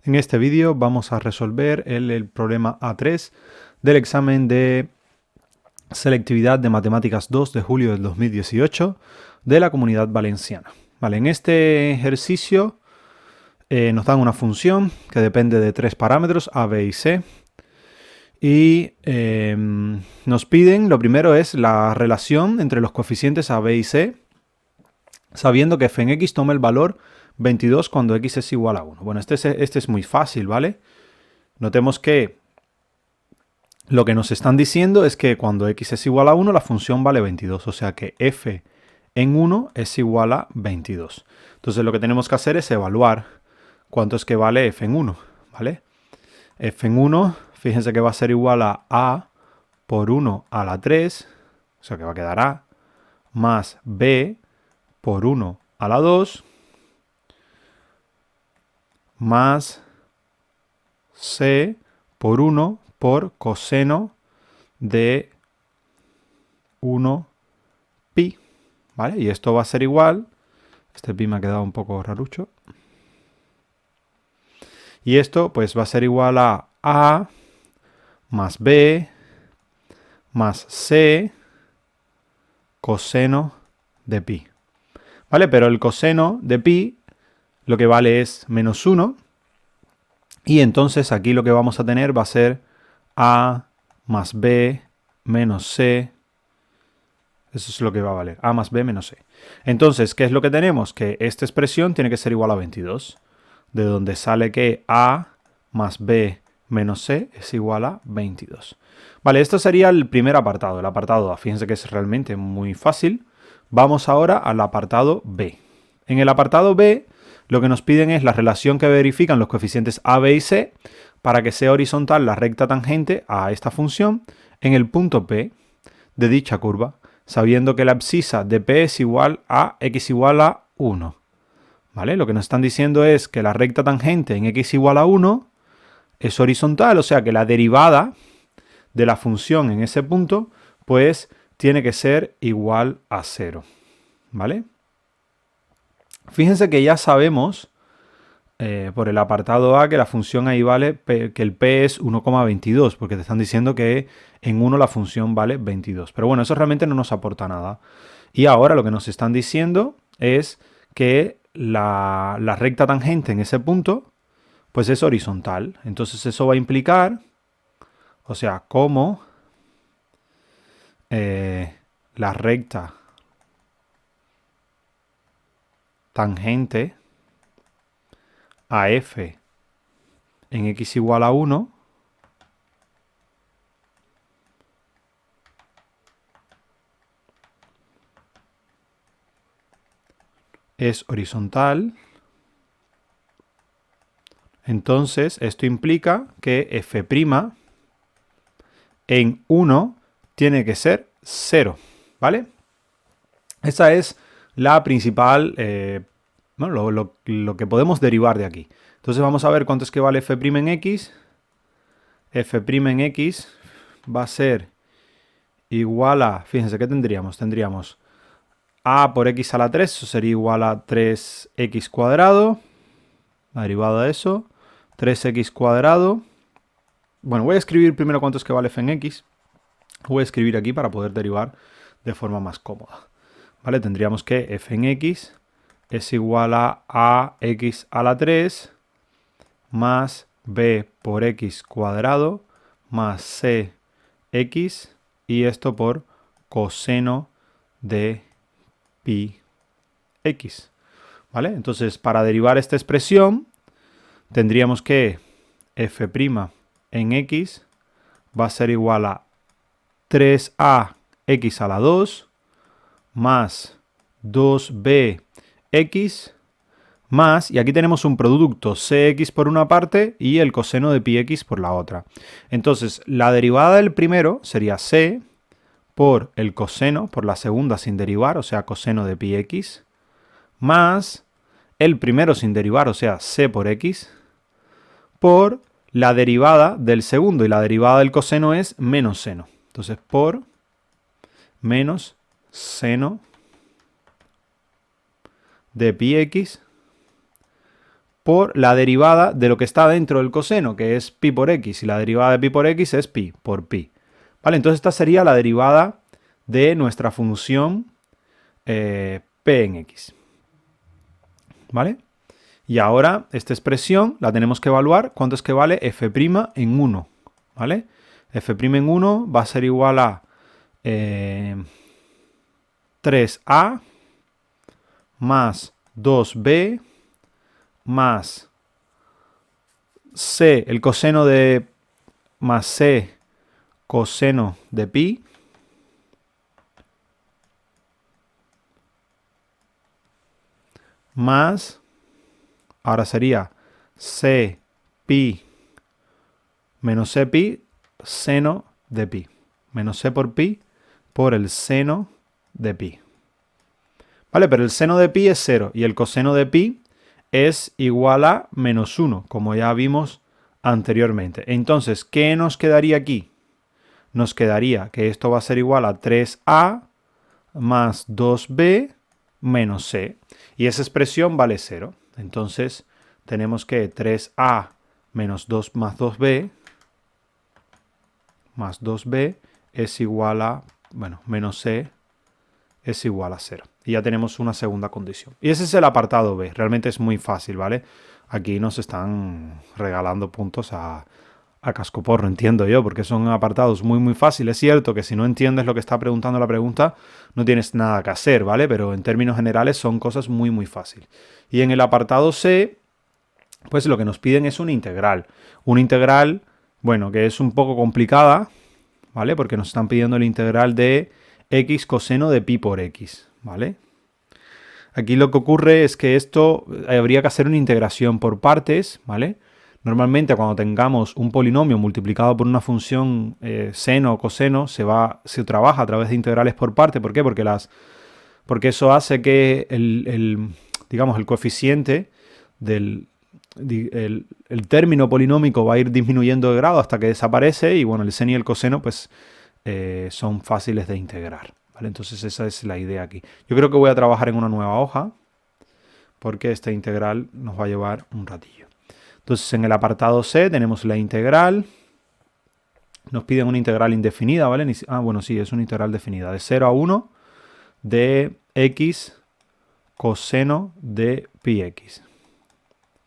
En este vídeo vamos a resolver el problema A3 del examen de selectividad de Matemáticas 2 de julio del 2018 de la Comunidad Valenciana. Vale, en este ejercicio nos dan una función que depende de tres parámetros, A, B y C. Y nos piden, lo primero es la relación entre los coeficientes A, B y C, sabiendo que f en x toma el valor 22 cuando x es igual a 1. Bueno, este es muy fácil, ¿vale? Notemos que lo que nos están diciendo es que cuando x es igual a 1, la función vale 22. O sea que f en 1 es igual a 22. Entonces lo que tenemos que hacer es evaluar cuánto es que vale f en 1, ¿vale? F en 1, fíjense que va a ser igual a por 1 a la 3, o sea que va a quedar a, más b por 1 a la 2, más c por 1 por coseno de 1 pi, ¿vale? Y esto va a ser igual, este pi me ha quedado un poco rarucho, y esto pues va a ser igual a más b más c coseno de pi, ¿vale? Pero el coseno de pi lo que vale es menos 1, y entonces aquí lo que vamos a tener va a ser a más b menos c. Eso es lo que va a valer, a más b menos c. Entonces, ¿qué es lo que tenemos? Que esta expresión tiene que ser igual a 22, de donde sale que a más b menos c es igual a 22. Vale, esto sería el primer apartado, el apartado A. Fíjense que es realmente muy fácil. Vamos ahora al apartado B. En el apartado B, lo que nos piden es la relación que verifican los coeficientes a, b y c para que sea horizontal la recta tangente a esta función en el punto P de dicha curva, sabiendo que la abscisa de P es igual a x igual a 1. ¿Vale? Lo que nos están diciendo es que la recta tangente en x igual a 1 es horizontal, o sea que la derivada de la función en ese punto, pues tiene que ser igual a 0. ¿Vale? Fíjense que ya sabemos por el apartado A que la función ahí vale, que el P es 1,22, porque te están diciendo que en 1 la función vale 22. Pero bueno, eso realmente no nos aporta nada. Y ahora lo que nos están diciendo es que la recta tangente en ese punto pues es horizontal. Entonces eso va a implicar, o sea, como la recta tangente a f en x igual a 1 es horizontal. Entonces esto implica que f' en 1 tiene que ser 0, ¿vale? Esa es la principal, bueno, lo que podemos derivar de aquí. Entonces vamos a ver cuánto es que vale f' en x. F' en x va a ser igual a, fíjense, ¿qué tendríamos? Tendríamos a por x a la 3, eso sería igual a 3x cuadrado, la derivada de eso, 3x cuadrado. Bueno, voy a escribir primero cuánto es que vale f en x. Voy a escribir aquí para poder derivar de forma más cómoda. ¿Vale? Tendríamos que f en x es igual a x a la 3 más b por x cuadrado más cx, y esto por coseno de pi x. ¿Vale? Entonces, para derivar esta expresión, tendríamos que f' en x va a ser igual a 3a x a la 2 más 2bx más, y aquí tenemos un producto cx por una parte y el coseno de pi x por la otra. Entonces, la derivada del primero sería c por el coseno, por la segunda sin derivar, o sea, coseno de pi x, más el primero sin derivar, o sea, c por x, por la derivada del segundo, y la derivada del coseno es menos seno. Entonces, por menos seno de pi x por la derivada de lo que está dentro del coseno, que es pi por x, y la derivada de pi por x es pi por pi. ¿Vale? Entonces esta sería la derivada de nuestra función p en x. ¿Vale? Y ahora esta expresión la tenemos que evaluar. ¿Cuánto es que vale f' en 1? ¿Vale? f' en 1 va a ser igual a 3a más 2b más c, el coseno de más c coseno de pi más, ahora sería c pi menos c pi seno de pi, menos c por pi por el seno de pi. ¿Vale? Pero el seno de pi es 0 y el coseno de pi es igual a menos 1, como ya vimos anteriormente. Entonces, ¿qué nos quedaría aquí? Nos quedaría que esto va a ser igual a 3a más 2b menos c. Y esa expresión vale 0. Entonces, tenemos que 3a menos 2 más 2b más 2b es igual a, bueno, menos c es igual a 0. Y ya tenemos una segunda condición. Y ese es el apartado B. Realmente es muy fácil, ¿vale? Aquí nos están regalando puntos a cascoporro, entiendo yo, porque son apartados muy fáciles. Es cierto que si no entiendes lo que está preguntando la pregunta, no tienes nada que hacer, ¿vale? Pero en términos generales son cosas muy fáciles. Y en el apartado C, pues lo que nos piden es una integral. Una integral, bueno, que es un poco complicada, ¿vale? Porque nos están pidiendo la integral de x coseno de pi por x, ¿vale? Aquí lo que ocurre es que esto habría que hacer una integración por partes, ¿vale? Normalmente cuando tengamos un polinomio multiplicado por una función seno o coseno, se trabaja a través de integrales por parte. ¿Por qué? Porque eso hace que digamos, el coeficiente del el término polinómico va a ir disminuyendo de grado hasta que desaparece y bueno, el seno y el coseno pues son fáciles de integrar, ¿vale? Entonces esa es la idea aquí. Yo creo que voy a trabajar en una nueva hoja porque esta integral nos va a llevar un ratillo. Entonces en el apartado C tenemos la integral. Nos piden una integral indefinida, ¿vale? Bueno, sí, es una integral definida. De 0 a 1 de x coseno de pi x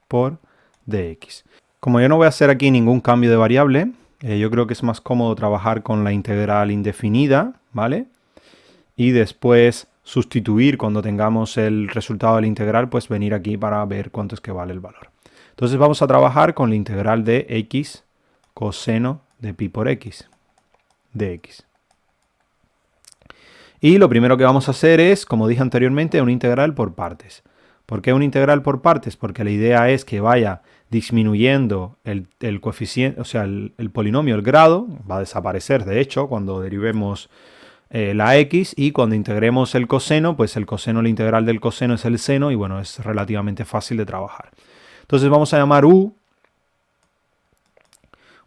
por dx. Como yo no voy a hacer aquí ningún cambio de variable, yo creo que es más cómodo trabajar con la integral indefinida, ¿vale? Y después sustituir cuando tengamos el resultado de la integral, pues venir aquí para ver cuánto es que vale el valor. Entonces vamos a trabajar con la integral de x coseno de pi por x, de x. Y lo primero que vamos a hacer es, como dije anteriormente, una integral por partes. ¿Por qué una integral por partes? Porque la idea es que vaya disminuyendo el coeficiente, o sea, el polinomio, el grado, va a desaparecer de hecho cuando derivemos la x, y cuando integremos el coseno, pues el coseno, la integral del coseno es el seno y bueno, es relativamente fácil de trabajar. Entonces vamos a llamar u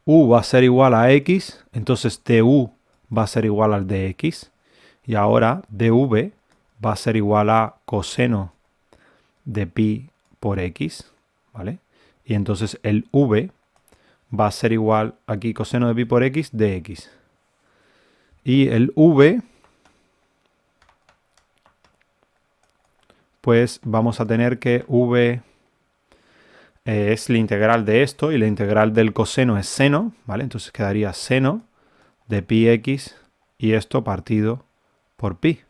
va a ser igual a x, entonces du va a ser igual al dx, y ahora dv va a ser igual a coseno de pi por x, ¿vale? Y entonces el v va a ser igual, aquí coseno de pi por x, dx. Y el v, pues vamos a tener que v es la integral de esto y la integral del coseno es seno, ¿vale? Entonces quedaría seno de pi x y esto partido por pi.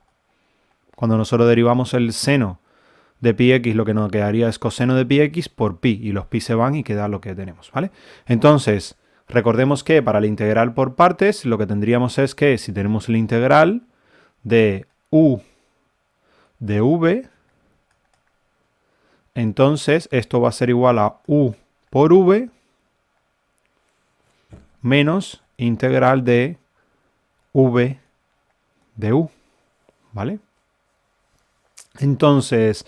Cuando nosotros derivamos el seno de pi x, lo que nos quedaría es coseno de pi x por pi, y los pi se van y queda lo que tenemos, ¿vale? Entonces, recordemos que para la integral por partes, lo que tendríamos es que si tenemos la integral de u de v, entonces esto va a ser igual a u por v menos integral de v de u, ¿vale? Entonces,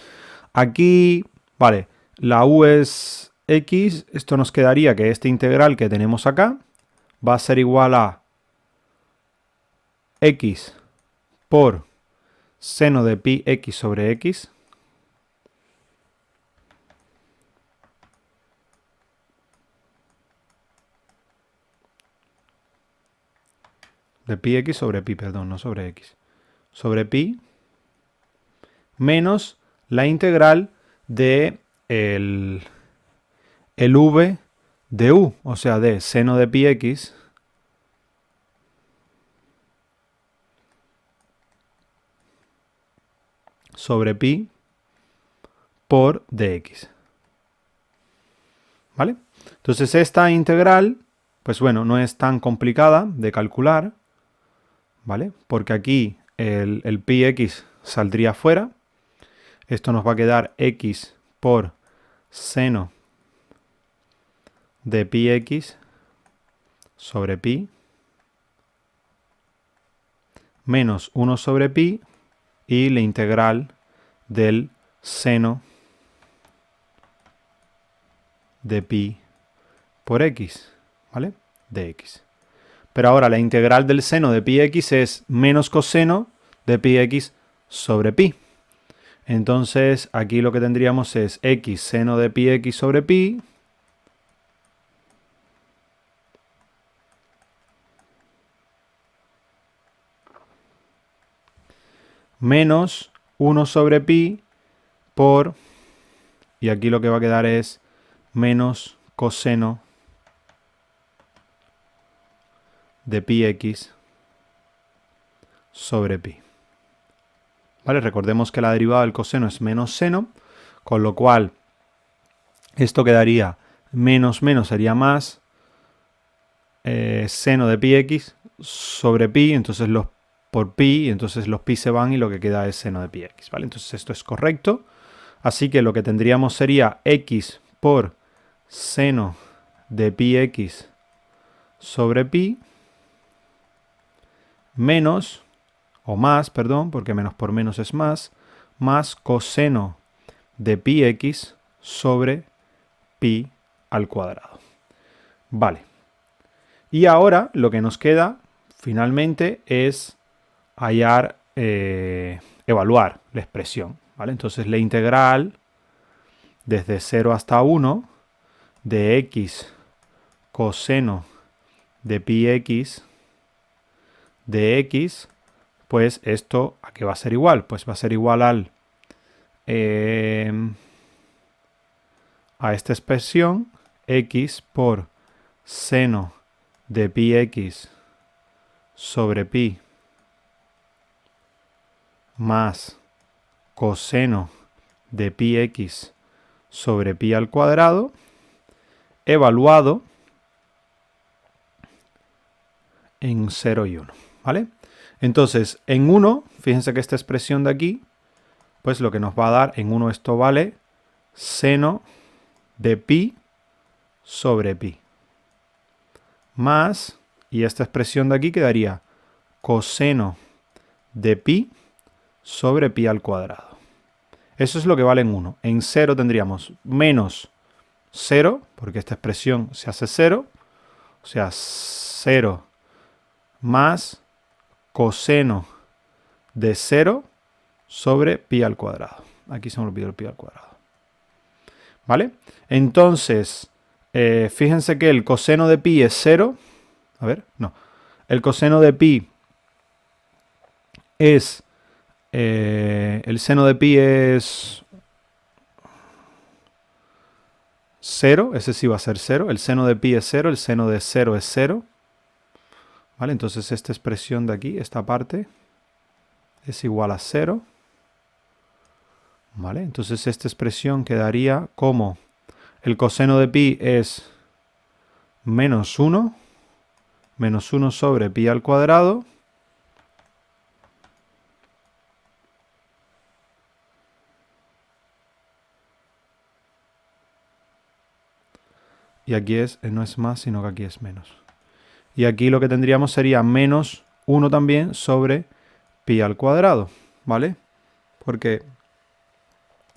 aquí, vale, la u es x, esto nos quedaría que esta integral que tenemos acá va a ser igual a x por seno de pi x sobre x de pi x sobre pi, perdón, no sobre x, sobre pi, menos la integral de el v de u, o sea, de seno de pi x sobre pi por dx. ¿Vale? Entonces esta integral, pues bueno, no es tan complicada de calcular, ¿vale? Porque aquí el pi x saldría fuera. Esto nos va a quedar x por seno de pi x sobre pi menos 1 sobre pi y la integral del seno de pi por x, ¿vale? De x. Pero ahora la integral del seno de pi x es menos coseno de pi x sobre pi. Entonces aquí lo que tendríamos es x seno de pi x sobre pi menos 1 sobre pi por, y aquí lo que va a quedar es menos coseno de pi x sobre pi. ¿Vale? Recordemos que la derivada del coseno es menos seno, con lo cual esto quedaría menos sería más seno de pi x sobre pi, entonces por pi, entonces los pi se van y lo que queda es seno de pi x, ¿vale? Entonces esto es correcto, así que lo que tendríamos sería x por seno de pi x sobre pi menos, o más, perdón, porque menos por menos es más coseno de pi x sobre pi al cuadrado. Vale. Y ahora lo que nos queda finalmente es evaluar la expresión, ¿vale? Entonces la integral desde 0 hasta 1 de x coseno de pi x de x, pues esto ¿a qué va a ser igual? Pues va a ser igual a esta expresión x por seno de pi x sobre pi más coseno de pi x sobre pi al cuadrado evaluado en 0 y 1, ¿vale? Entonces, en 1, fíjense que esta expresión de aquí, pues lo que nos va a dar, en 1 esto vale seno de pi sobre pi. Más, y esta expresión de aquí quedaría coseno de pi sobre pi al cuadrado. Eso es lo que vale en 1. En 0 tendríamos menos 0, porque esta expresión se hace 0, o sea, 0 más coseno de 0 sobre pi al cuadrado. Aquí se me olvidó el pi al cuadrado. ¿Vale? Entonces, fíjense que el coseno de pi es 0. A ver, no. El coseno de pi es... el seno de pi es 0. Ese sí va a ser 0. El seno de pi es 0. El seno de 0 es 0. ¿Vale? Entonces esta expresión de aquí, esta parte, es igual a 0. ¿Vale? Entonces esta expresión quedaría como el coseno de pi es menos 1 sobre pi al cuadrado y aquí no es más, sino que aquí es menos. Y aquí lo que tendríamos sería menos 1 también sobre pi al cuadrado, ¿vale? Porque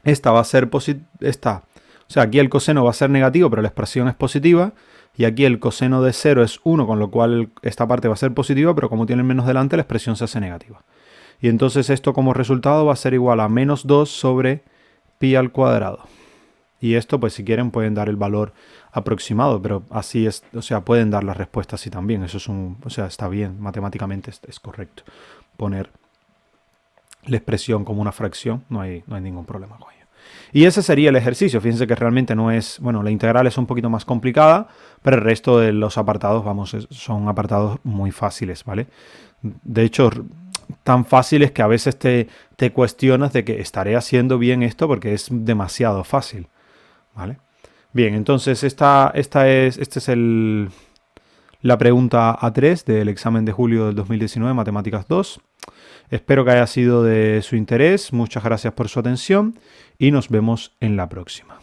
esta va a ser positiva, o sea, aquí el coseno va a ser negativo, pero la expresión es positiva. Y aquí el coseno de 0 es 1, con lo cual esta parte va a ser positiva, pero como tiene el menos delante, la expresión se hace negativa. Y entonces esto como resultado va a ser igual a menos 2 sobre pi al cuadrado. Y esto, pues si quieren, pueden dar el valor aproximado, pero así es, o sea, pueden dar la respuesta así también. Eso es o sea, está bien, matemáticamente es correcto. Poner la expresión como una fracción, no hay ningún problema con ello. Y ese sería el ejercicio. Fíjense que realmente no es, bueno, la integral es un poquito más complicada, pero el resto de los apartados, vamos, son apartados muy fáciles, ¿vale? De hecho, tan fáciles que a veces te cuestionas de que estaré haciendo bien esto porque es demasiado fácil, ¿vale? Bien, entonces esta es la pregunta A3 del examen de julio del 2019, Matemáticas 2. Espero que haya sido de su interés. Muchas gracias por su atención y nos vemos en la próxima.